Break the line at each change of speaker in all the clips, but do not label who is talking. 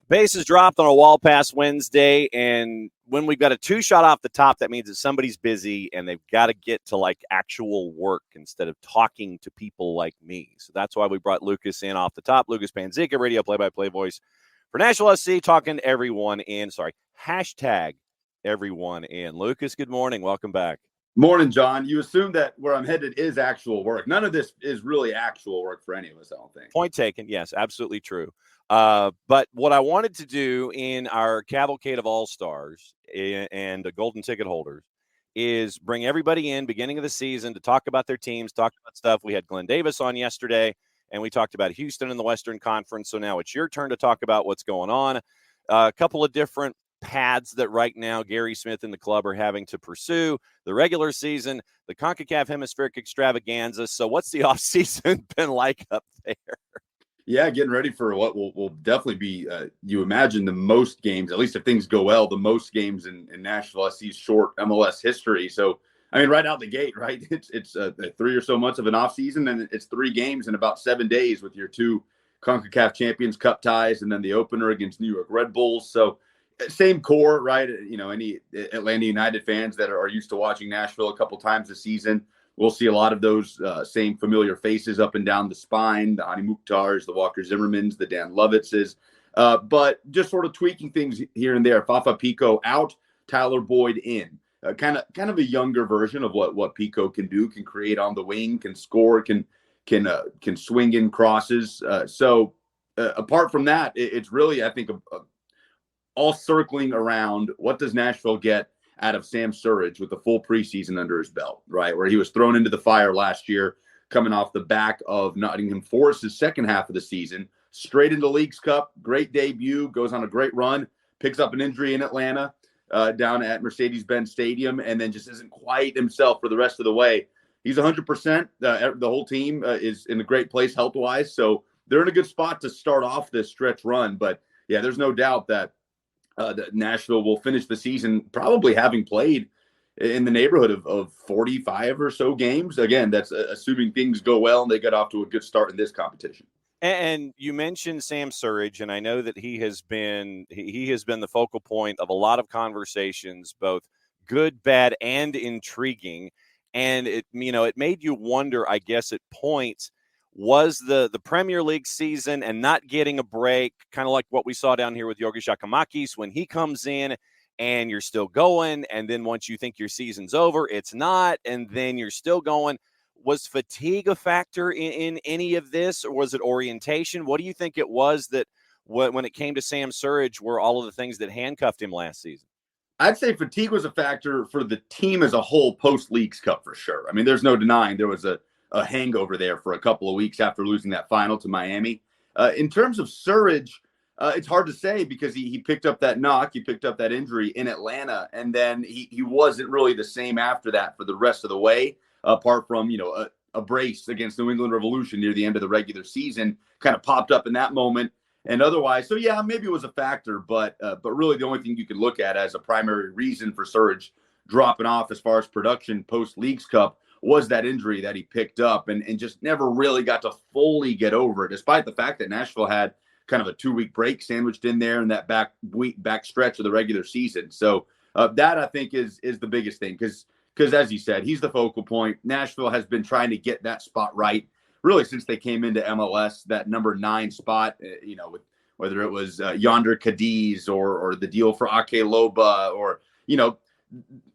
Base is dropped on a wall pass Wednesday, and when we've got a two-shot off the top, that means that somebody's busy and they've got to get to, like, actual work instead of talking to people like me. So that's why we brought Lucas in off the top. Lucas Panzica, radio play-by-play voice for Nashville SC, talking everyone in. Hashtag everyone in. Lucas, good morning. Welcome back.
Morning, John. You assume that where I'm headed is actual work. None of this is really actual work for any of us, I don't think.
Point taken. Yes, absolutely true. But what I wanted to do in our cavalcade of all-stars and the golden ticket holders is bring everybody in beginning of the season to talk about their teams, talk about stuff. We had Glenn Davis on yesterday, and we talked about Houston in the Western Conference. So now it's your turn to talk about what's going on. A couple of different paths that right now Gary Smith and the club are having to pursue: the regular season, the CONCACAF Hemispheric Extravaganza. So what's the offseason been like up there?
Yeah, getting ready for what will definitely be, you imagine, the most games, at least if things go well, the most games in Nashville SC's short MLS history. So, I mean, right out the gate, right? It's 3 or so months of an offseason, and it's 3 games in about 7 days with your 2 CONCACAF Champions Cup ties and then the opener against New York Red Bulls. So, same core, right? You know, any Atlanta United fans that are used to watching Nashville a couple times a season, we'll see a lot of those same familiar faces up and down the spine: the Hani Mukhtars, the Walker Zimmermans, the Dan Lovitzes. But just sort of tweaking things here and there. Fafa Pico out, Tyler Boyd in. Kind of a younger version of what Pico can do, can create on the wing, can score, can swing in crosses. So apart from that, it's really, I think, all circling around what does Nashville get out of Sam Surridge with the full preseason under his belt, right? Where he was thrown into the fire last year, coming off the back of Nottingham Forest's second half of the season, straight into Leagues Cup, great debut, goes on a great run, picks up an injury in Atlanta down at Mercedes-Benz Stadium, and then just isn't quite himself for the rest of the way. He's 100%. The whole team is in a great place health-wise, so they're in a good spot to start off this stretch run. But, yeah, there's no doubt that Nashville will finish the season probably having played in the neighborhood of 45 or so games. Again, that's assuming things go well and they get off to a good start in this competition.
And you mentioned Sam Surridge, and I know that he has been the focal point of a lot of conversations, both good, bad, and intriguing. And it made you wonder, I guess, at points, was the Premier League season and not getting a break, kind of like what we saw down here with Yorgos Giakoumakis when he comes in and you're still going, and then once you think your season's over, it's not, and then you're still going. Was fatigue a factor in any of this, or was it orientation? What do you think it was that when it came to Sam Surridge were all of the things that handcuffed him last season?
I'd say fatigue was a factor for the team as a whole post-Leagues Cup for sure. I mean, there's no denying there was a hangover there for a couple of weeks after losing that final to Miami. In terms of Surridge, it's hard to say because he picked up that knock, he picked up that injury in Atlanta, and then he wasn't really the same after that for the rest of the way, apart from, a brace against New England Revolution near the end of the regular season, kind of popped up in that moment. And otherwise, so yeah, maybe it was a factor, but really the only thing you could look at as a primary reason for Surridge dropping off as far as production post-Leagues Cup was that injury that he picked up and just never really got to fully get over it, despite the fact that Nashville had kind of a 2-week break sandwiched in there in that back stretch of the regular season. So that, I think, is the biggest thing because as you said, he's the focal point. Nashville has been trying to get that spot right really since they came into MLS, that number 9 spot, with whether it was Yonder Cadiz or the deal for Ake Loba or,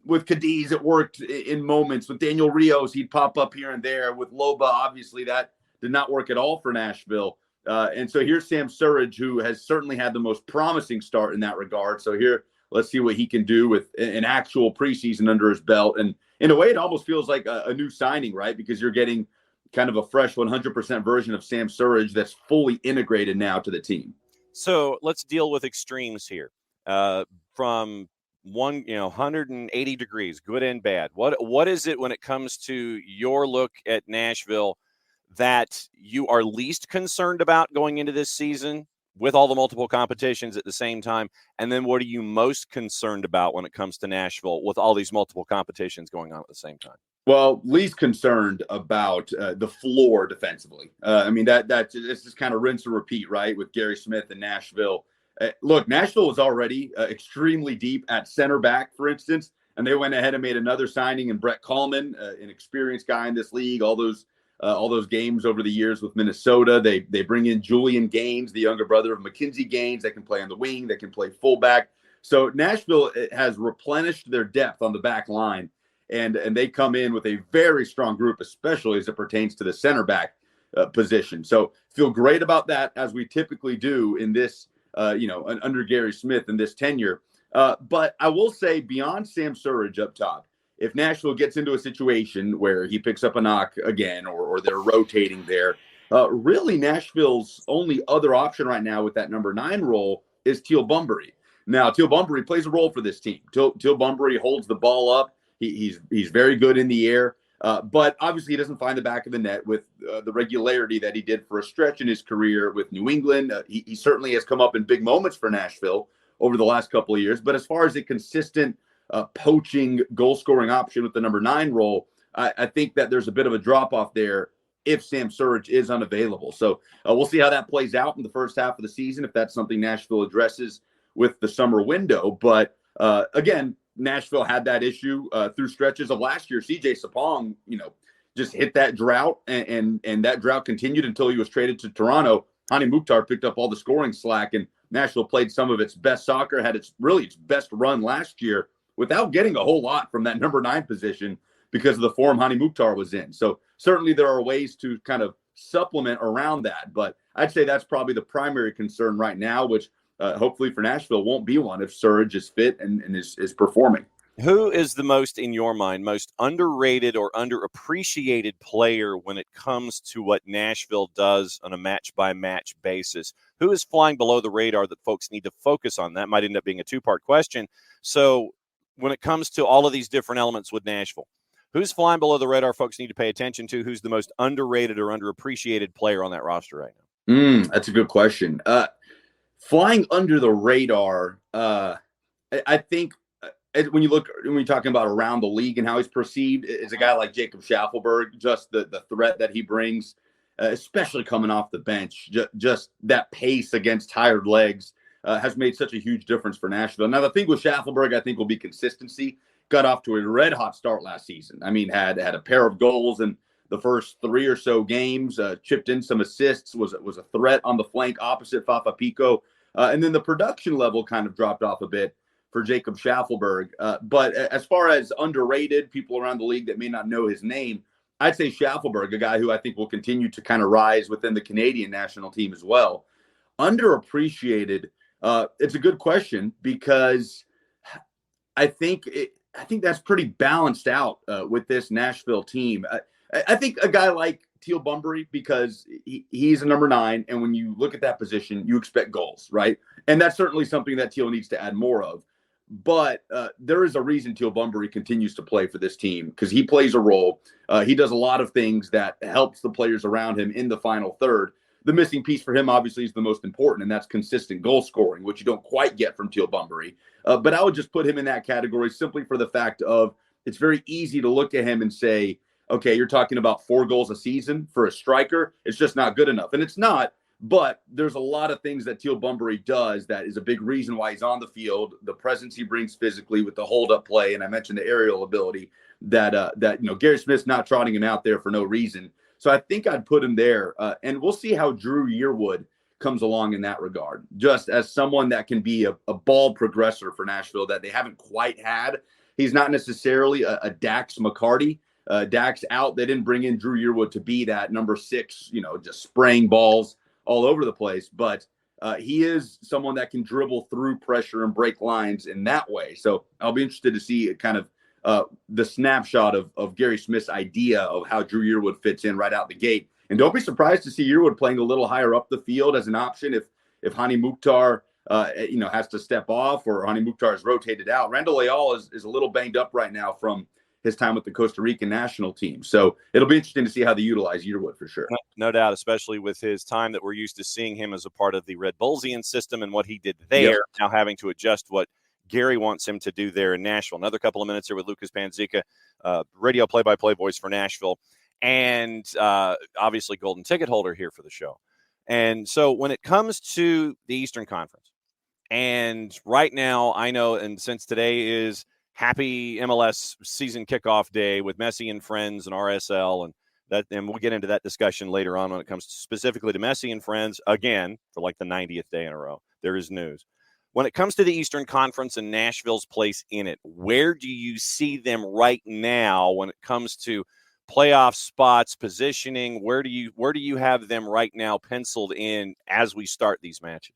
with Cadiz, it worked in moments. With Daniel Rios, he'd pop up here and there. With Loba, obviously, that did not work at all for Nashville. And so here's Sam Surridge, who has certainly had the most promising start in that regard. So here, let's see what he can do with an actual preseason under his belt. And in a way, it almost feels like a new signing, right? Because you're getting kind of a fresh 100% version of Sam Surridge that's fully integrated now to the team.
So let's deal with extremes here. From 180 degrees, good and bad. What is it when it comes to your look at Nashville that you are least concerned about going into this season with all the multiple competitions at the same time? And then what are you most concerned about when it comes to Nashville with all these multiple competitions going on at the same time?
Well, least concerned about the floor defensively. I mean, it's just kind of rinse and repeat, right? With Gary Smith in Nashville, Look, Nashville was already extremely deep at center back, for instance, and they went ahead and made another signing in Brett Kallman, an experienced guy in this league. All those games over the years with Minnesota. They bring in Julian Gaines, the younger brother of Mackenzie Gaines, that can play on the wing, that can play fullback. So Nashville has replenished their depth on the back line, and they come in with a very strong group, especially as it pertains to the center back position. So feel great about that, as we typically do in this, under Gary Smith in this tenure. But I will say, beyond Sam Surridge up top, if Nashville gets into a situation where he picks up a knock again, or they're rotating there, really Nashville's only other option right now with that number 9 role is Teal Bunbury. Now, Teal Bunbury plays a role for this team. Teal Bunbury holds the ball up. He's very good in the air, but obviously he doesn't find the back of the net with the regularity that he did for a stretch in his career with New England. He certainly has come up in big moments for Nashville over the last couple of years, but as far as a consistent poaching goal-scoring option with the number 9 role, I think that there's a bit of a drop-off there if Sam Surridge is unavailable. So we'll see how that plays out in the first half of the season, if that's something Nashville addresses with the summer window. But again, Nashville had that issue through stretches of last year. CJ Sapong, just hit that drought, and that drought continued until he was traded to Toronto. Hani Mukhtar picked up all the scoring slack, and Nashville played some of its best soccer, had its best run last year without getting a whole lot from that number 9 position because of the form Hani Mukhtar was in. So certainly there are ways to kind of supplement around that, but I'd say that's probably the primary concern right now, which hopefully for Nashville won't be one if Surridge is fit and is performing.
Who is the most, in your mind, most underrated or underappreciated player when it comes to what Nashville does on a match-by-match basis? Who is flying below the radar that folks need to focus on? That might end up being a 2-part question. So when it comes to all of these different elements with Nashville, who's flying below the radar folks need to pay attention to? Who's the most underrated or underappreciated player on that roster right
now? That's a good question. Flying under the radar, I think when you're talking about around the league and how he's perceived, is a guy like Jacob Schaffelberg, just the threat that he brings, especially coming off the bench, just that pace against tired legs has made such a huge difference for Nashville. Now, the thing with Schaffelberg, I think, will be consistency. Got off to a red-hot start last season. I mean, had a pair of goals in the first 3 or so games, chipped in some assists, was a threat on the flank opposite Fafa Pico. And then the production level kind of dropped off a bit for Jacob Schaffelberg. But as far as underrated, people around the league that may not know his name, I'd say Schaffelberg, a guy who I think will continue to kind of rise within the Canadian national team as well. Underappreciated, it's a good question, because I think that's pretty balanced out with this Nashville team. I think a guy like Teal Bunbury, because he's a number 9, and when you look at that position, you expect goals, right? And that's certainly something that Teal needs to add more of. But there is a reason Teal Bunbury continues to play for this team, because he plays a role. He does a lot of things that helps the players around him in the final third. The missing piece for him, obviously, is the most important, and that's consistent goal scoring, which you don't quite get from Teal Bunbury. But I would just put him in that category simply for the fact of it's very easy to look at him and say, okay, you're talking about 4 goals a season for a striker. It's just not good enough. And it's not, but there's a lot of things that Teal Bunbury does that is a big reason why he's on the field. The presence he brings physically with the hold-up play, and I mentioned the aerial ability that Gary Smith's not trotting him out there for no reason. So I think I'd put him there, and we'll see how Drew Yearwood comes along in that regard, just as someone that can be a ball progressor for Nashville that they haven't quite had. He's not necessarily a Dax McCarty. Dax out. They didn't bring in Drew Yearwood to be that number 6, just spraying balls all over the place. But he is someone that can dribble through pressure and break lines in that way. So I'll be interested to see kind of the snapshot of Gary Smith's idea of how Drew Yearwood fits in right out the gate. And don't be surprised to see Yearwood playing a little higher up the field as an option if Hani Mukhtar has to step off, or Hani Mukhtar is rotated out. Randall Leal is a little banged up right now from his time with the Costa Rican national team. So it'll be interesting to see how they utilize Yearwood for sure.
No doubt, especially with his time that we're used to seeing him as a part of the Red Bullsian system and what he did there, yep. Now having to adjust what Gary wants him to do there in Nashville. Another couple of minutes here with Lucas Panzica, radio play-by-play voice for Nashville, and obviously golden ticket holder here for the show. And so when it comes to the Eastern Conference, And right now, I know, and since today is happy MLS season kickoff day with Messi and friends and RSL, and we'll get into that discussion later on when it comes specifically to Messi and friends, again, for like the 90th day in a row. There is news. When it comes to the Eastern Conference and Nashville's place in it, where do you see them right now when it comes to playoff spots, positioning? Where do you have them right now penciled in as we start these matches?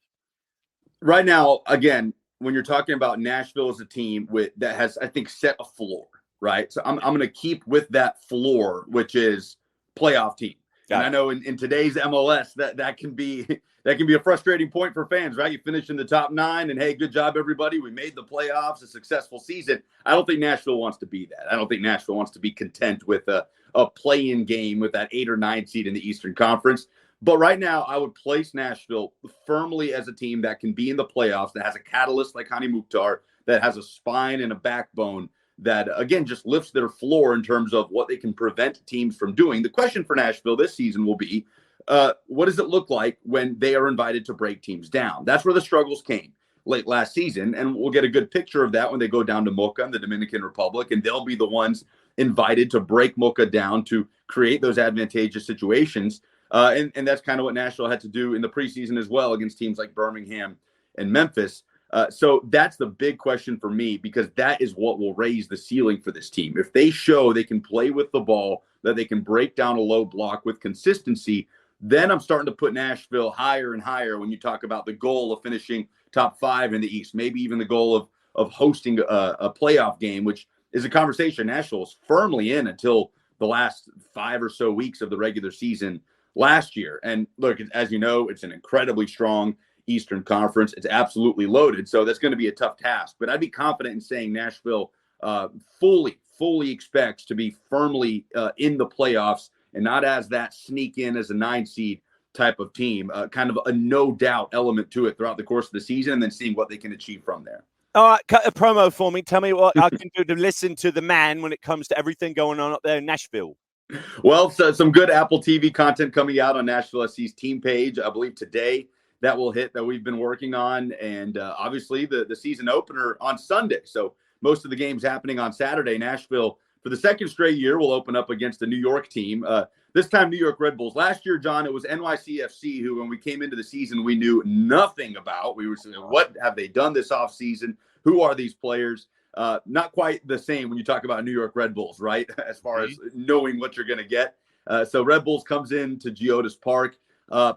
Right now, again, when you're talking about Nashville as a team that has, I think, set a floor, right? So I'm going to keep with that floor, which is playoff team. And I know in today's MLS that can be a frustrating point for fans, right? You finish in the top 9 and, hey, good job, everybody. We made the playoffs, a successful season. I don't think Nashville wants to be that. I don't think Nashville wants to be content with a play-in game with that 8 or 9 seed in the Eastern Conference. But right now, I would place Nashville firmly as a team that can be in the playoffs, that has a catalyst like Hani Mukhtar, that has a spine and a backbone that, again, just lifts their floor in terms of what they can prevent teams from doing. The question for Nashville this season will be, what does it look like when they are invited to break teams down? That's where the struggles came late last season, and we'll get a good picture of that when they go down to Mocha in the Dominican Republic, and they'll be the ones invited to break Mocha down to create those advantageous situations. And that's kind of what Nashville had to do in the preseason as well against teams like Birmingham and Memphis. So that's the big question for me, because that is what will raise the ceiling for this team. If they show they can play with the ball, that they can break down a low block with consistency, then I'm starting to put Nashville higher and higher when you talk about the goal of finishing top 5 in the East, maybe even the goal of hosting a playoff game, which is a conversation Nashville is firmly in until the last 5 or so weeks of the regular season last year. And look, as you know, it's an incredibly strong Eastern Conference. It's absolutely loaded. So that's going to be a tough task. But I'd be confident in saying Nashville fully expects to be firmly in the playoffs, and not as that sneak in as a 9 seed type of team, kind of a no doubt element to it throughout the course of the season, and then seeing what they can achieve from there.
All right, cut a promo for me. Tell me what I can do to listen to the man when it comes to everything going on up there in Nashville.
Well, so some good Apple TV content coming out on Nashville SC's team page. I believe today that will hit, that we've been working on. And obviously the season opener on Sunday. So most of the games happening on Saturday. Nashville, for the second straight year, will open up against a New York team. This time, New York Red Bulls. Last year, John, it was NYCFC, who, when we came into the season, we knew nothing about. We were saying, what have they done this offseason? Who are these players? Not quite the same when you talk about New York Red Bulls, right? As far as knowing what you're going to get. So Red Bulls comes in to Geodis Park.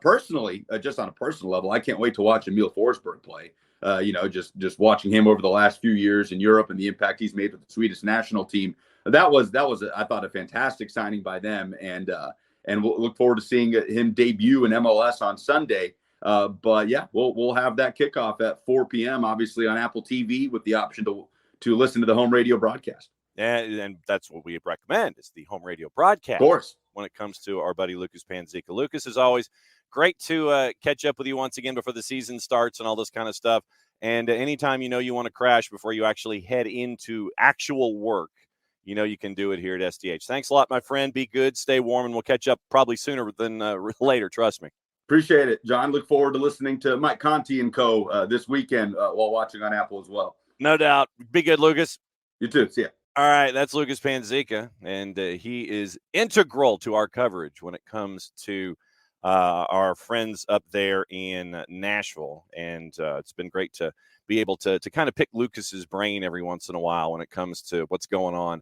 Personally, just on a personal level, I can't wait to watch Emil Forsberg play. Just watching him over the last few years in Europe and the impact he's made with the Swedish national team. That was I thought, a fantastic signing by them, and we'll look forward to seeing him debut in MLS on Sunday. But yeah, we'll have that kickoff at 4 p.m. obviously on Apple TV with the option to listen to the home radio broadcast.
And that's what we recommend, is the home radio broadcast.
Of course.
When it comes to our buddy Lucas Panzica. Lucas, as always, great to catch up with you once again before the season starts and all this kind of stuff. And anytime you want to crash before you actually head into actual work, you can do it here at SDH. Thanks a lot, my friend. Be good, stay warm, and we'll catch up probably sooner than later. Trust me.
Appreciate it, John. Look forward to listening to Mike Conti and co. This weekend while watching on Apple as well.
No doubt. Be good, Lucas.
You too. See ya.
All right, that's Lucas Panzica, and he is integral to our coverage when it comes to our friends up there in Nashville. And it's been great to be able to kind of pick Lucas's brain every once in a while when it comes to what's going on